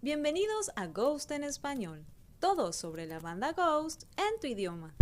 Bienvenidos a Ghost en Español, todo sobre la banda Ghost en tu idioma.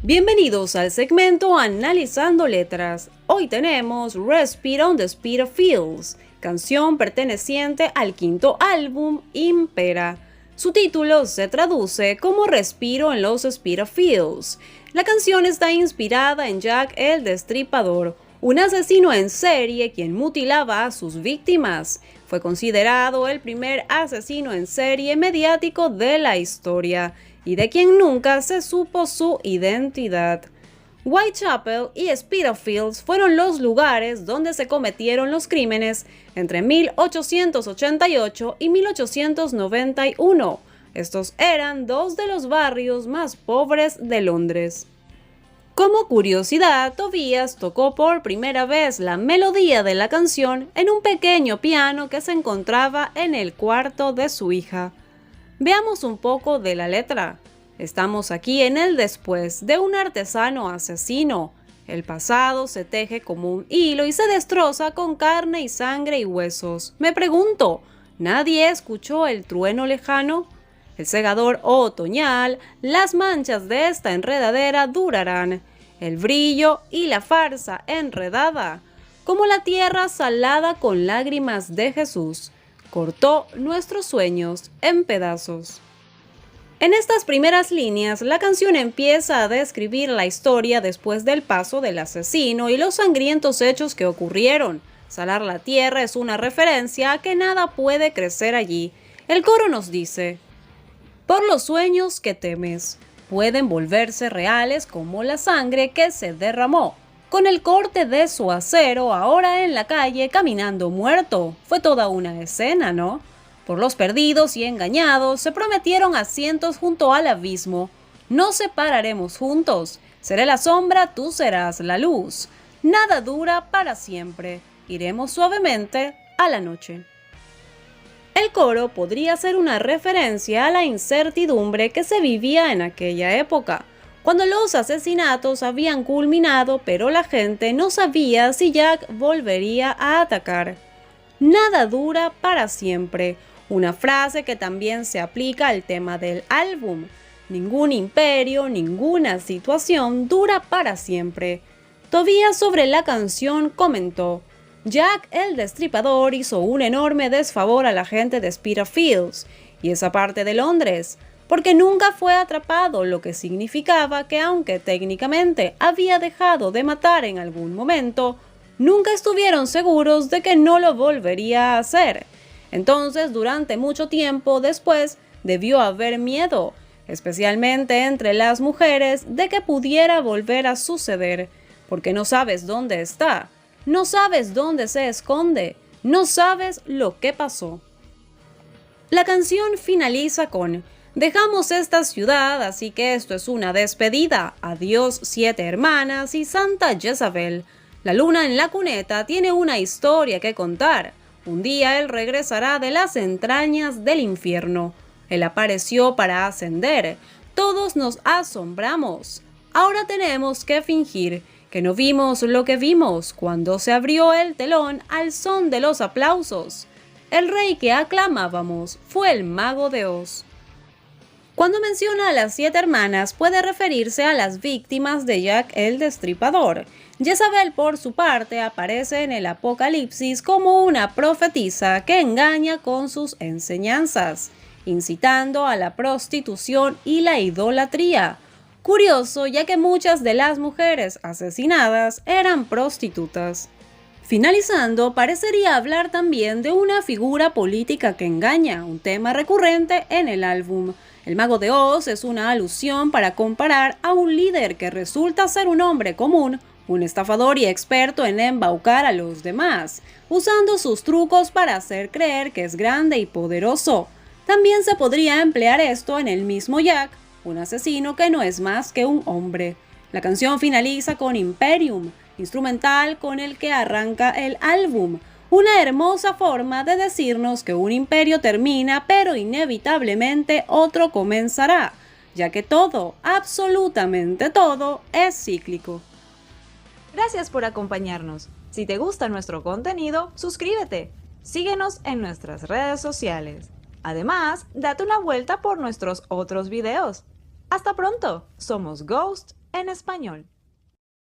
Bienvenidos al segmento Analizando Letras. Hoy tenemos Respire on the Speed of Feels, canción perteneciente al quinto álbum Impera. Su título se traduce como Respiro en los Speed of Feels. La canción está inspirada en Jack el Destripador, un asesino en serie quien mutilaba a sus víctimas. Fue considerado el primer asesino en serie mediático de la historia y de quien nunca se supo su identidad. Whitechapel y Spitalfields fueron los lugares donde se cometieron los crímenes entre 1888 y 1891. Estos eran dos de los barrios más pobres de Londres. Como curiosidad, Tobias tocó por primera vez la melodía de la canción en un pequeño piano que se encontraba en el cuarto de su hija. Veamos un poco de la letra. Estamos aquí en el después de un artesano asesino. El pasado se teje como un hilo y se destroza con carne y sangre y huesos. Me pregunto, ¿nadie escuchó el trueno lejano? El segador otoñal, las manchas de esta enredadera durarán. El brillo y la farsa enredada, como la tierra salada con lágrimas de Jesús, cortó nuestros sueños en pedazos. En estas primeras líneas, la canción empieza a describir la historia después del paso del asesino y los sangrientos hechos que ocurrieron. Salar la tierra es una referencia a que nada puede crecer allí. El coro nos dice: por los sueños que temes, pueden volverse reales como la sangre que se derramó. Con el corte de su acero, ahora en la calle, caminando muerto. Fue toda una escena, ¿no? Por los perdidos y engañados, se prometieron asientos junto al abismo. Nos separaremos juntos. Seré la sombra, tú serás la luz. Nada dura para siempre. Iremos suavemente a la noche. El coro podría ser una referencia a la incertidumbre que se vivía en aquella época, cuando los asesinatos habían culminado, pero la gente no sabía si Jack volvería a atacar. Nada dura para siempre, una frase que también se aplica al tema del álbum. Ningún imperio, ninguna situación dura para siempre. Tobias sobre la canción comentó: Jack el Destripador hizo un enorme desfavor a la gente de Spitalfields y esa parte de Londres, porque nunca fue atrapado, lo que significaba que aunque técnicamente había dejado de matar en algún momento, nunca estuvieron seguros de que no lo volvería a hacer. Entonces, durante mucho tiempo después, debió haber miedo, especialmente entre las mujeres, de que pudiera volver a suceder, porque no sabes dónde está, no sabes dónde se esconde, no sabes lo que pasó. La canción finaliza con: dejamos esta ciudad, así que esto es una despedida. Adiós 7 hermanas y Santa Jezabel. La luna en la cuneta tiene una historia que contar. Un día él regresará de las entrañas del infierno. Él apareció para ascender. Todos nos asombramos. Ahora tenemos que fingir que no vimos lo que vimos cuando se abrió el telón al son de los aplausos. El rey que aclamábamos fue el mago de Oz. Cuando menciona a las 7 hermanas, puede referirse a las víctimas de Jack el Destripador. Jezabel, por su parte, aparece en el Apocalipsis como una profetisa que engaña con sus enseñanzas, incitando a la prostitución y la idolatría. Curioso, ya que muchas de las mujeres asesinadas eran prostitutas. Finalizando, parecería hablar también de una figura política que engaña, un tema recurrente en el álbum. El mago de Oz es una alusión para comparar a un líder que resulta ser un hombre común, un estafador y experto en embaucar a los demás, usando sus trucos para hacer creer que es grande y poderoso. También se podría emplear esto en el mismo Jack, un asesino que no es más que un hombre. La canción finaliza con Imperium, instrumental con el que arranca el álbum, Una hermosa forma de decirnos que un imperio termina, pero inevitablemente otro comenzará, ya que todo, absolutamente todo, es cíclico. Gracias por acompañarnos. Si te gusta nuestro contenido, suscríbete. Síguenos en nuestras redes sociales. Además, date una vuelta por nuestros otros videos. Hasta pronto. Somos Ghost en español.